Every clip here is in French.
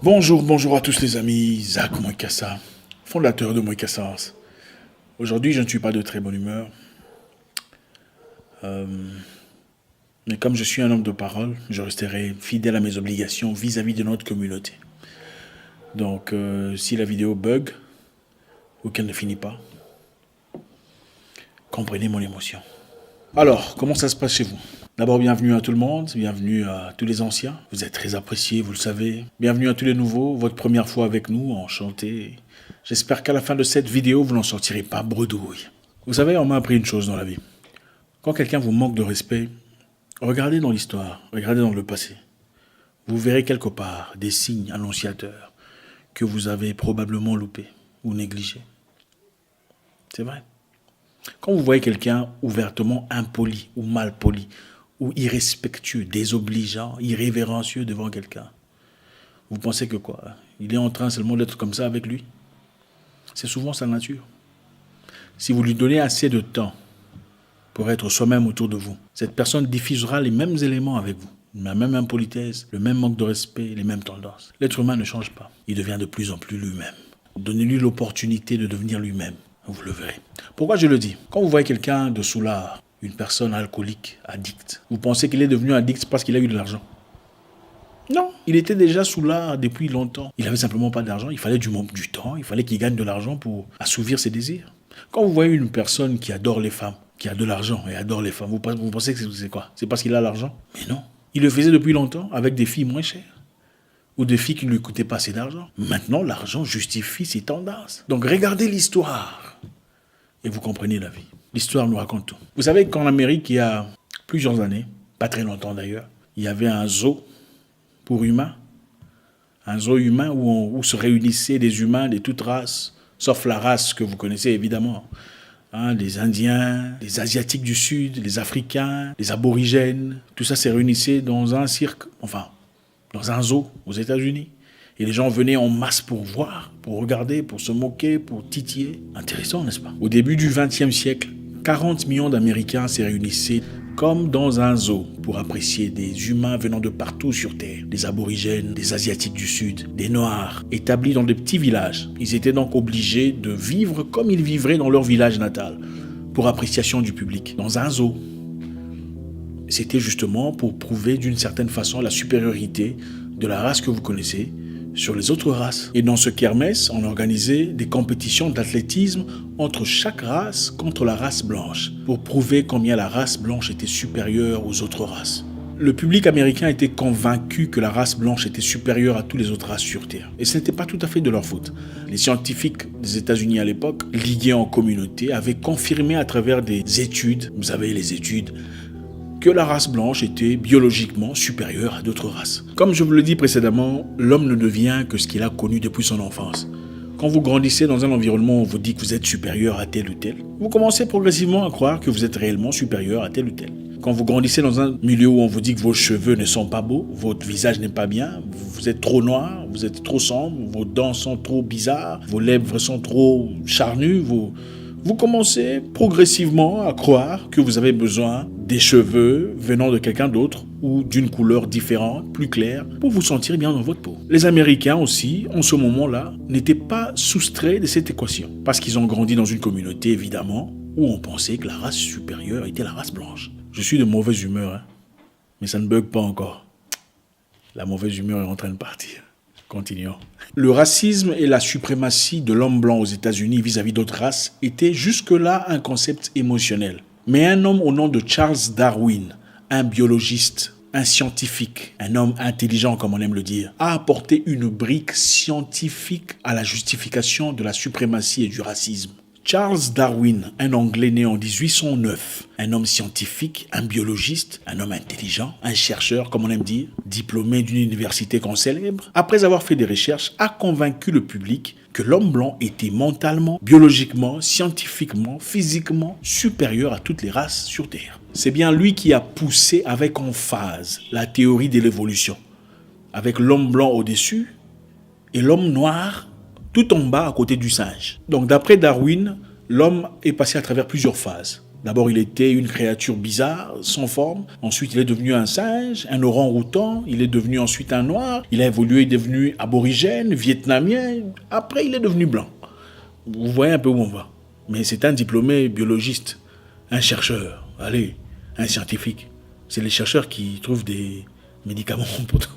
Bonjour à tous les amis, Zach Moikassa, fondateur de Moikassas. Aujourd'hui, je ne suis pas de très bonne humeur. Mais comme je suis un homme de parole, je resterai fidèle à mes obligations vis-à-vis de notre communauté. Donc, si la vidéo bug ou qu'elle ne finit pas, comprenez mon émotion. Alors, comment ça se passe chez vous? D'abord, bienvenue à tout le monde, bienvenue à tous les anciens. Vous êtes très appréciés, vous le savez. Bienvenue à tous les nouveaux, votre première fois avec nous, enchanté. J'espère qu'à la fin de cette vidéo, vous n'en sortirez pas bredouille. Vous savez, on m'a appris une chose dans la vie. Quand quelqu'un vous manque de respect, regardez dans l'histoire, regardez dans le passé. Vous verrez quelque part des signes annonciateurs que vous avez probablement loupés ou négligés. C'est vrai. Quand vous voyez quelqu'un ouvertement impoli ou mal poli, ou irrespectueux, désobligeant, irrévérencieux devant quelqu'un, vous pensez que quoi? Il est en train seulement d'être comme ça avec lui? C'est souvent sa nature. Si vous lui donnez assez de temps pour être soi-même autour de vous, cette personne diffusera les mêmes éléments avec vous. La même impolitesse, le même manque de respect, les mêmes tendances. L'être humain ne change pas. Il devient de plus en plus lui-même. Donnez-lui l'opportunité de devenir lui-même. Vous le verrez. Pourquoi je le dis? Quand vous voyez quelqu'un de soulard, une personne alcoolique, addict, vous pensez qu'il est devenu addict parce qu'il a eu de l'argent? Non, il était déjà soulard depuis longtemps. Il n'avait simplement pas d'argent, il fallait du temps, il fallait qu'il gagne de l'argent pour assouvir ses désirs. Quand vous voyez une personne qui adore les femmes, qui a de l'argent et adore les femmes, vous pensez que c'est quoi? C'est parce qu'il a l'argent? Mais non. Il le faisait depuis longtemps avec des filles moins chères ou des filles qui ne lui coûtaient pas assez d'argent. Maintenant, l'argent justifie ses tendances. Donc regardez l'histoire et vous comprenez la vie. L'histoire nous raconte tout. Vous savez qu'en Amérique, il y a plusieurs années, pas très longtemps d'ailleurs, il y avait un zoo pour humains. Un zoo humain où se réunissaient des humains de toutes races, sauf la race que vous connaissez évidemment. Les Indiens, les Asiatiques du Sud, les Africains, les Aborigènes, tout ça s'est réunissé dans un cirque, dans un zoo aux États-Unis. Et les gens venaient en masse pour voir, pour regarder, pour se moquer, pour titiller. Intéressant, n'est-ce pas? Au début du XXe siècle, 40 millions d'Américains s'est réunissaient comme dans un zoo pour apprécier des humains venant de partout sur Terre, des aborigènes, des asiatiques du Sud, des noirs, établis dans des petits villages. Ils étaient donc obligés de vivre comme ils vivraient dans leur village natal, pour appréciation du public, dans un zoo. C'était justement pour prouver d'une certaine façon la supériorité de la race que vous connaissez sur les autres races. Et dans ce kermesse, on organisait des compétitions d'athlétisme entre chaque race contre la race blanche, pour prouver combien la race blanche était supérieure aux autres races. Le public américain était convaincu que la race blanche était supérieure à toutes les autres races sur Terre. Et ce n'était pas tout à fait de leur faute. Les scientifiques des États-Unis à l'époque, ligués en communauté, avaient confirmé à travers des études, vous savez les études, que la race blanche était biologiquement supérieure à d'autres races. Comme je vous le dis précédemment, l'homme ne devient que ce qu'il a connu depuis son enfance. Quand vous grandissez dans un environnement où on vous dit que vous êtes supérieur à tel ou tel, vous commencez progressivement à croire que vous êtes réellement supérieur à tel ou tel. Quand vous grandissez dans un milieu où on vous dit que vos cheveux ne sont pas beaux, votre visage n'est pas bien, vous êtes trop noir, vous êtes trop sombre, vos dents sont trop bizarres, vos lèvres sont trop charnues, vous commencez progressivement à croire que vous avez besoin des cheveux venant de quelqu'un d'autre ou d'une couleur différente, plus claire, pour vous sentir bien dans votre peau. Les Américains aussi, en ce moment-là, n'étaient pas soustraits de cette équation, parce qu'ils ont grandi dans une communauté, évidemment, où on pensait que la race supérieure était la race blanche. Je suis de mauvaise humeur, mais ça ne bug pas encore. La mauvaise humeur est en train de partir. Continuons. Le racisme et la suprématie de l'homme blanc aux États-Unis vis-à-vis d'autres races étaient jusque-là un concept émotionnel. Mais un homme au nom de Charles Darwin, un biologiste, un scientifique, un homme intelligent comme on aime le dire, a apporté une brique scientifique à la justification de la suprématie et du racisme. Charles Darwin, un Anglais né en 1809, un homme scientifique, un biologiste, un homme intelligent, un chercheur, comme on aime dire, diplômé d'une université qu'on célèbre, après avoir fait des recherches, a convaincu le public que l'homme blanc était mentalement, biologiquement, scientifiquement, physiquement supérieur à toutes les races sur Terre. C'est bien lui qui a poussé avec emphase la théorie de l'évolution, avec l'homme blanc au-dessus et l'homme noir tout en bas à côté du singe. Donc d'après Darwin, l'homme est passé à travers plusieurs phases. D'abord, il était une créature bizarre, sans forme. Ensuite, il est devenu un singe, un orang-outan. Il est devenu ensuite un noir. Il a évolué, il est devenu aborigène, vietnamien. Après, il est devenu blanc. Vous voyez un peu où on va. Mais c'est un diplômé biologiste, un chercheur, allez, un scientifique. C'est les chercheurs qui trouvent des médicaments pour tout.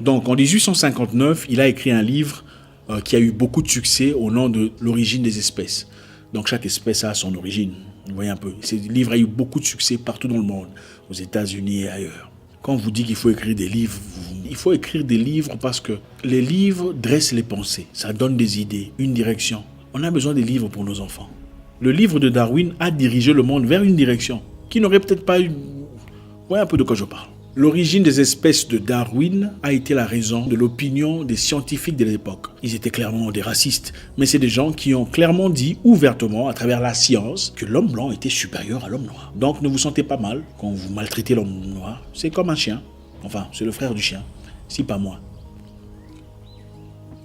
Donc, en 1859, il a écrit un livre qui a eu beaucoup de succès au nom de l'origine des espèces. Donc, chaque espèce a son origine. Vous voyez un peu. Ce livre a eu beaucoup de succès partout dans le monde, aux États-Unis et ailleurs. Quand on vous dit qu'il faut écrire des livres, il faut écrire des livres parce que les livres dressent les pensées. Ça donne des idées, une direction. On a besoin des livres pour nos enfants. Le livre de Darwin a dirigé le monde vers une direction qui n'aurait peut-être pas eu... Vous voyez un peu de quoi je parle. L'origine des espèces de Darwin a été la raison de l'opinion des scientifiques de l'époque. Ils étaient clairement des racistes, mais c'est des gens qui ont clairement dit ouvertement à travers la science que l'homme blanc était supérieur à l'homme noir. Donc ne vous sentez pas mal quand vous maltraitez l'homme noir. C'est comme un chien. Enfin, c'est le frère du chien, si pas moi.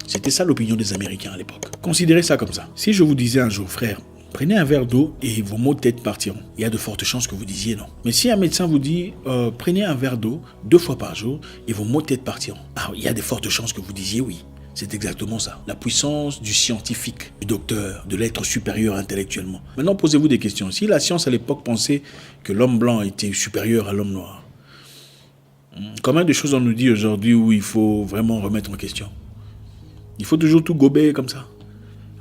C'était ça l'opinion des Américains à l'époque. Considérez ça comme ça. Si je vous disais un jour, frère, prenez un verre d'eau et vos maux de tête partiront. Il y a de fortes chances que vous disiez non. Mais si un médecin vous dit prenez un verre d'eau 2 fois par jour et vos maux de tête partiront. Ah, il y a de fortes chances que vous disiez oui. C'est exactement ça. La puissance du scientifique, du docteur, de l'être supérieur intellectuellement. Maintenant, posez-vous des questions. Si la science à l'époque pensait que l'homme blanc était supérieur à l'homme noir, combien de choses on nous dit aujourd'hui où il faut vraiment remettre en question? Il faut toujours tout gober comme ça.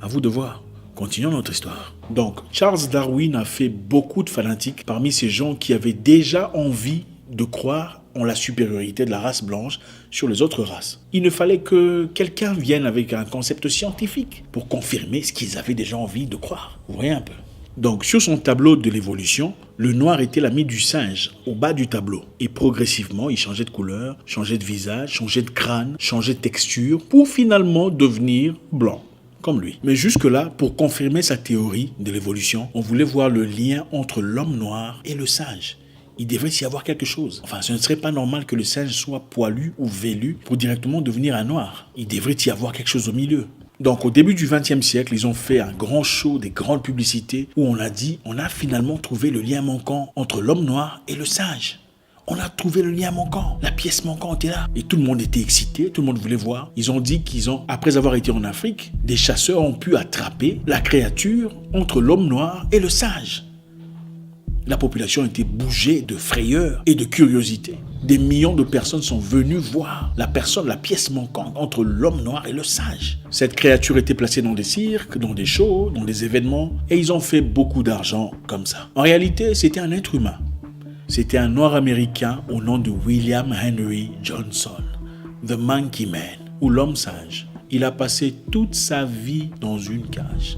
À vous de voir. Continuons notre histoire. Donc, Charles Darwin a fait beaucoup de fanatiques parmi ces gens qui avaient déjà envie de croire en la supériorité de la race blanche sur les autres races. Il ne fallait que quelqu'un vienne avec un concept scientifique pour confirmer ce qu'ils avaient déjà envie de croire. Vous voyez un peu. Donc, sur son tableau de l'évolution, le noir était l'ami du singe, au bas du tableau. Et progressivement, il changeait de couleur, changeait de visage, changeait de crâne, changeait de texture, pour finalement devenir blanc. Comme lui. Mais jusque-là, pour confirmer sa théorie de l'évolution, on voulait voir le lien entre l'homme noir et le singe. Il devrait s'y avoir quelque chose. Enfin, ce ne serait pas normal que le singe soit poilu ou velu pour directement devenir un noir. Il devrait y avoir quelque chose au milieu. Donc, au début du XXe siècle, ils ont fait un grand show, des grandes publicités, où on a dit, on a finalement trouvé le lien manquant entre l'homme noir et le singe. On a trouvé le lien manquant. La pièce manquante est là. Et tout le monde était excité, tout le monde voulait voir. Ils ont dit après avoir été en Afrique, des chasseurs ont pu attraper la créature entre l'homme noir et le singe. La population était bougée de frayeur et de curiosité. Des millions de personnes sont venues voir la pièce manquante entre l'homme noir et le singe. Cette créature était placée dans des cirques, dans des shows, dans des événements, et ils ont fait beaucoup d'argent comme ça. En réalité, c'était un être humain. C'était un noir américain au nom de William Henry Johnson, The Monkey Man, ou l'homme singe. Il a passé toute sa vie dans une cage,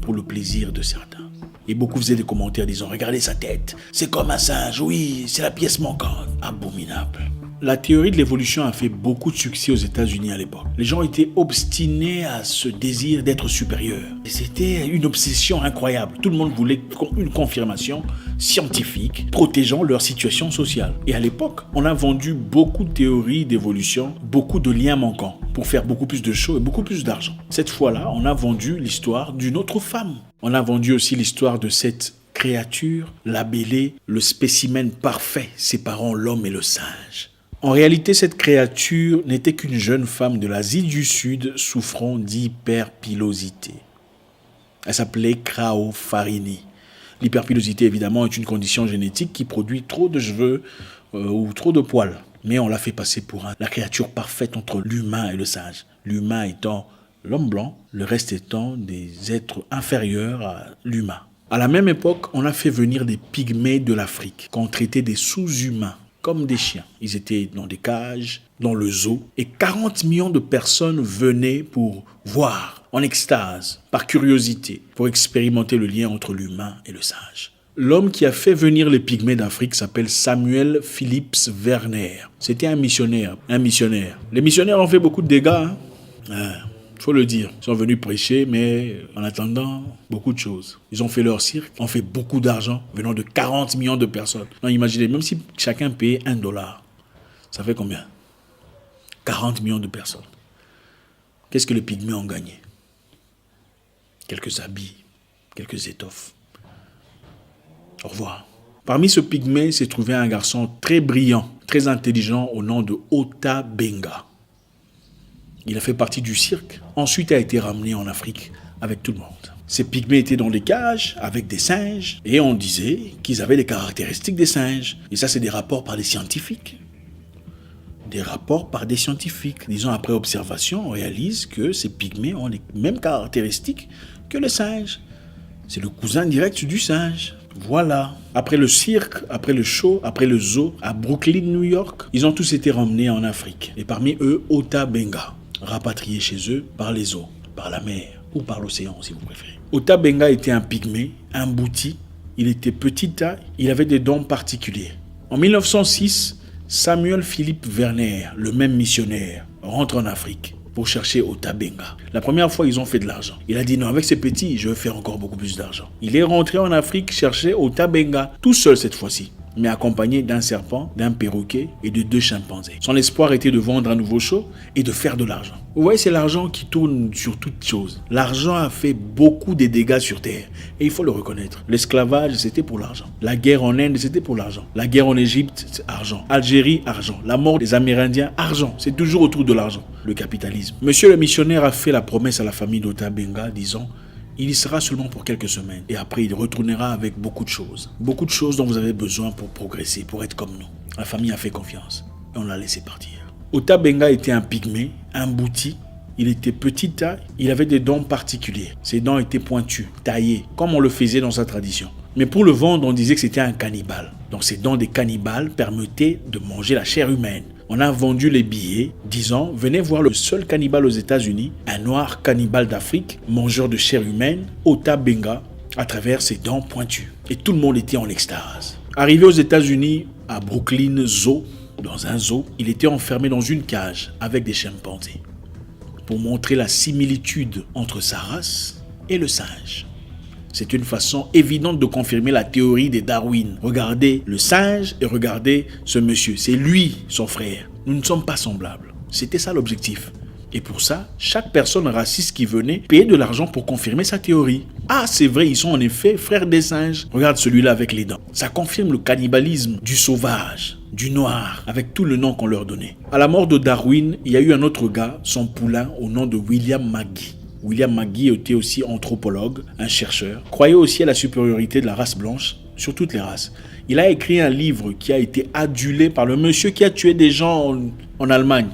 pour le plaisir de certains. Et beaucoup faisaient des commentaires disant « Regardez sa tête, c'est comme un singe, oui, c'est la pièce manquante. » Abominable. La théorie de l'évolution a fait beaucoup de succès aux États-Unis à l'époque. Les gens étaient obstinés à ce désir d'être supérieur. Et c'était une obsession incroyable. Tout le monde voulait une confirmation scientifique protégeant leur situation sociale. Et à l'époque, on a vendu beaucoup de théories d'évolution, beaucoup de liens manquants pour faire beaucoup plus de shows et beaucoup plus d'argent. Cette fois-là, on a vendu l'histoire d'une autre femme. On a vendu aussi l'histoire de cette créature labellée le spécimen parfait séparant l'homme et le singe. En réalité, cette créature n'était qu'une jeune femme de l'Asie du Sud souffrant d'hyperpilosité. Elle s'appelait Krao Farini. L'hyperpilosité, évidemment, est une condition génétique qui produit trop de cheveux ou trop de poils. Mais on l'a fait passer pour la créature parfaite entre l'humain et le singe. L'humain étant l'homme blanc, le reste étant des êtres inférieurs à l'humain. À la même époque, on a fait venir des pygmées de l'Afrique, qu'on traitait des sous-humains, comme des chiens. Ils étaient dans des cages, dans le zoo, et 40 millions de personnes venaient pour voir, en extase, par curiosité, pour expérimenter le lien entre l'humain et le singe. L'homme qui a fait venir les pygmées d'Afrique s'appelle Samuel Phillips Werner. C'était un missionnaire. Les missionnaires ont fait beaucoup de dégâts, faut le dire. Ils sont venus prêcher, mais en attendant, beaucoup de choses. Ils ont fait leur cirque, ont fait beaucoup d'argent, venant de 40 millions de personnes. Non, imaginez, même si chacun payait $1, ça fait combien? 40 millions de personnes. Qu'est-ce que les pygmées ont gagné? Quelques habits, quelques étoffes. Au revoir. Parmi ce pygmée s'est trouvé un garçon très brillant, très intelligent au nom de Ota Benga. Il a fait partie du cirque, ensuite a été ramené en Afrique avec tout le monde. Ces pygmées étaient dans des cages avec des singes et on disait qu'ils avaient les caractéristiques des singes. Et ça, c'est des rapports par des scientifiques. Des rapports par des scientifiques. Disons, après observation, on réalise que ces pygmées ont les mêmes caractéristiques que les singes. C'est le cousin direct du singe. Voilà. Après le cirque, après le show, après le zoo, à Brooklyn, New York, ils ont tous été ramenés en Afrique. Et parmi eux, Ota Benga, rapatrié chez eux par les eaux, par la mer ou par l'océan si vous préférez. Ota Benga était un pygmée, un bouti. Il était petit taille, il avait des dons particuliers. En 1906, Samuel Philippe Werner, le même missionnaire, rentre en Afrique pour chercher Ota Benga. La première fois, ils ont fait de l'argent. Il a dit non, avec ces petits, je vais faire encore beaucoup plus d'argent. Il est rentré en Afrique chercher Ota Benga, tout seul cette fois-ci, mais accompagné d'un serpent, d'un perroquet et de 2 chimpanzés. Son espoir était de vendre un nouveau show et de faire de l'argent. Vous voyez, c'est l'argent qui tourne sur toutes choses. L'argent a fait beaucoup de dégâts sur Terre. Et il faut le reconnaître. L'esclavage, c'était pour l'argent. La guerre en Inde, c'était pour l'argent. La guerre en Égypte, c'est argent. Algérie, argent. La mort des Amérindiens, argent. C'est toujours autour de l'argent. Le capitalisme. Monsieur le missionnaire a fait la promesse à la famille d'Ota Benga, disant: il y sera seulement pour quelques semaines. Et après, il retournera avec beaucoup de choses. Beaucoup de choses dont vous avez besoin pour progresser, pour être comme nous. La famille a fait confiance. Et on l'a laissé partir. Ota Benga était un pygmée, un bouti. Il était petit taille, il avait des dents particuliers. Ses dents étaient pointues, taillées, comme on le faisait dans sa tradition. Mais pour le vendre, on disait que c'était un cannibale. Donc ces dents des cannibales permettaient de manger la chair humaine. On a vendu les billets, disant: venez voir le seul cannibale aux États-Unis, un noir cannibale d'Afrique, mangeur de chair humaine, Ota Benga, à travers ses dents pointues. Et tout le monde était en extase. Arrivé aux États-Unis, à Brooklyn Zoo, dans un zoo, il était enfermé dans une cage avec des chimpanzés pour montrer la similitude entre sa race et le singe. C'est une façon évidente de confirmer la théorie de Darwin. Regardez le singe et regardez ce monsieur. C'est lui, son frère. Nous ne sommes pas semblables. C'était ça l'objectif. Et pour ça, chaque personne raciste qui venait payait de l'argent pour confirmer sa théorie. Ah, c'est vrai, ils sont en effet frères des singes. Regarde celui-là avec les dents. Ça confirme le cannibalisme du sauvage, du noir, avec tout le nom qu'on leur donnait. À la mort de Darwin, il y a eu un autre gars, son poulain, au nom de William McGee. William McGee était aussi anthropologue, un chercheur, croyait aussi à la supériorité de la race blanche sur toutes les races. Il a écrit un livre qui a été adulé par le monsieur qui a tué des gens en Allemagne.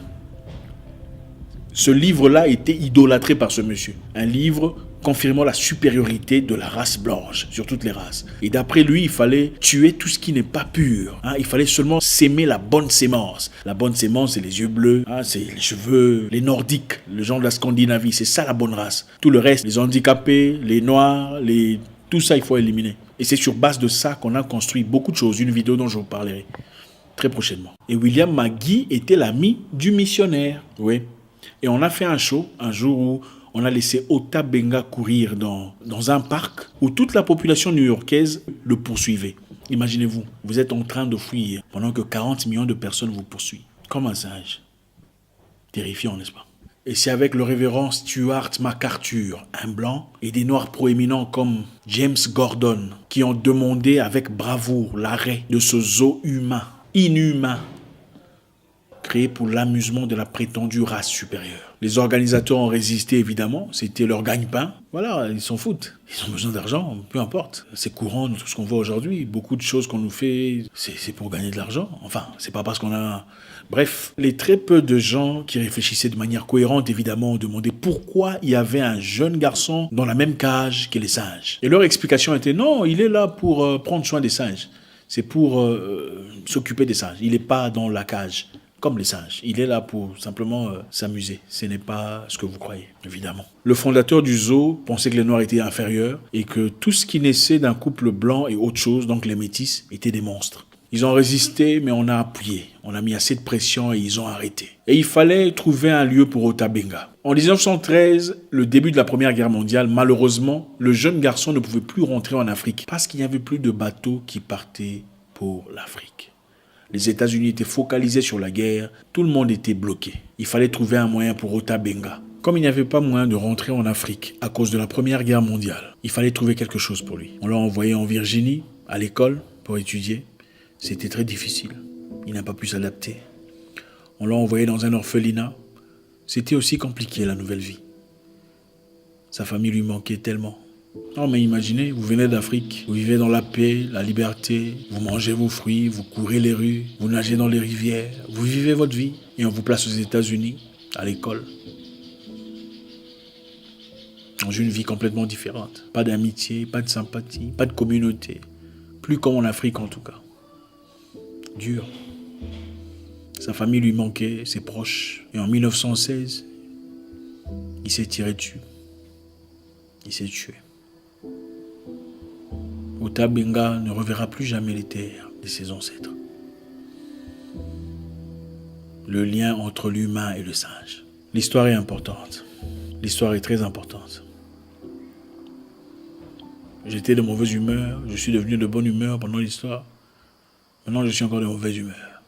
Ce livre-là était idolâtré par ce monsieur. Un livre confirmant la supériorité de la race blanche sur toutes les races. Et d'après lui, il fallait tuer tout ce qui n'est pas pur. Il fallait seulement s'aimer la bonne sémence. La bonne sémence, c'est les yeux bleus, c'est les cheveux, les nordiques, le genre de la Scandinavie. C'est ça la bonne race. Tout le reste, les handicapés, les noirs, tout ça, il faut éliminer. Et c'est sur base de ça qu'on a construit beaucoup de choses. Une vidéo dont je vous parlerai très prochainement. Et William McGee était l'ami du missionnaire. Oui. Et on a fait un show un jour où on a laissé Ota Benga courir dans un parc où toute la population new-yorkaise le poursuivait. Imaginez-vous, vous êtes en train de fuir pendant que 40 millions de personnes vous poursuivent. Comme un singe. Terrifiant, n'est-ce pas? Et c'est avec le révérend Stuart MacArthur, un blanc, et des noirs proéminents comme James Gordon, qui ont demandé avec bravoure l'arrêt de ce zoo humain, inhumain, créé pour l'amusement de la prétendue race supérieure. Les organisateurs ont résisté, évidemment, c'était leur gagne-pain. Voilà, ils s'en foutent. Ils ont besoin d'argent, peu importe. C'est courant de tout ce qu'on voit aujourd'hui. Beaucoup de choses qu'on nous fait, c'est pour gagner de l'argent. Enfin, c'est pas parce qu'on a... Bref, les très peu de gens qui réfléchissaient de manière cohérente, évidemment, ont demandé pourquoi il y avait un jeune garçon dans la même cage que les singes. Et leur explication était non, il est là pour prendre soin des singes. C'est pour s'occuper des singes. Il n'est pas dans la cage. Comme les singes. Il est là pour simplement s'amuser. Ce n'est pas ce que vous croyez, évidemment. Le fondateur du zoo pensait que les Noirs étaient inférieurs et que tout ce qui naissait d'un couple blanc et autre chose, donc les métis, étaient des monstres. Ils ont résisté, mais on a appuyé. On a mis assez de pression et ils ont arrêté. Et il fallait trouver un lieu pour Ota Benga. En 1913, le début de la Première Guerre mondiale, malheureusement, le jeune garçon ne pouvait plus rentrer en Afrique parce qu'il n'y avait plus de bateaux qui partaient pour l'Afrique. Les États-Unis étaient focalisés sur la guerre, tout le monde était bloqué. Il fallait trouver un moyen pour Ota Benga Comme il n'y avait pas moyen de rentrer en Afrique à cause de la Première Guerre mondiale, il fallait trouver quelque chose pour lui. On l'a envoyé en Virginie, à l'école, pour étudier. C'était très difficile. Il n'a pas pu s'adapter. On l'a envoyé dans un orphelinat. C'était aussi compliqué, la nouvelle vie. Sa famille lui manquait tellement. Non, mais imaginez, vous venez d'Afrique, vous vivez dans la paix, la liberté, vous mangez vos fruits, vous courez les rues, vous nagez dans les rivières, vous vivez votre vie, et on vous place aux États-Unis, à l'école. Dans une vie complètement différente. Pas d'amitié, pas de sympathie, pas de communauté. Plus comme en Afrique en tout cas. Dur. Sa famille lui manquait, ses proches. Et en 1916, il s'est tiré dessus. Il s'est tué. Ota Benga ne reverra plus jamais les terres de ses ancêtres. Le lien entre l'humain et le singe. L'histoire est importante. L'histoire est très importante. J'étais de mauvaise humeur, je suis devenu de bonne humeur pendant l'histoire. Maintenant, je suis encore de mauvaise humeur.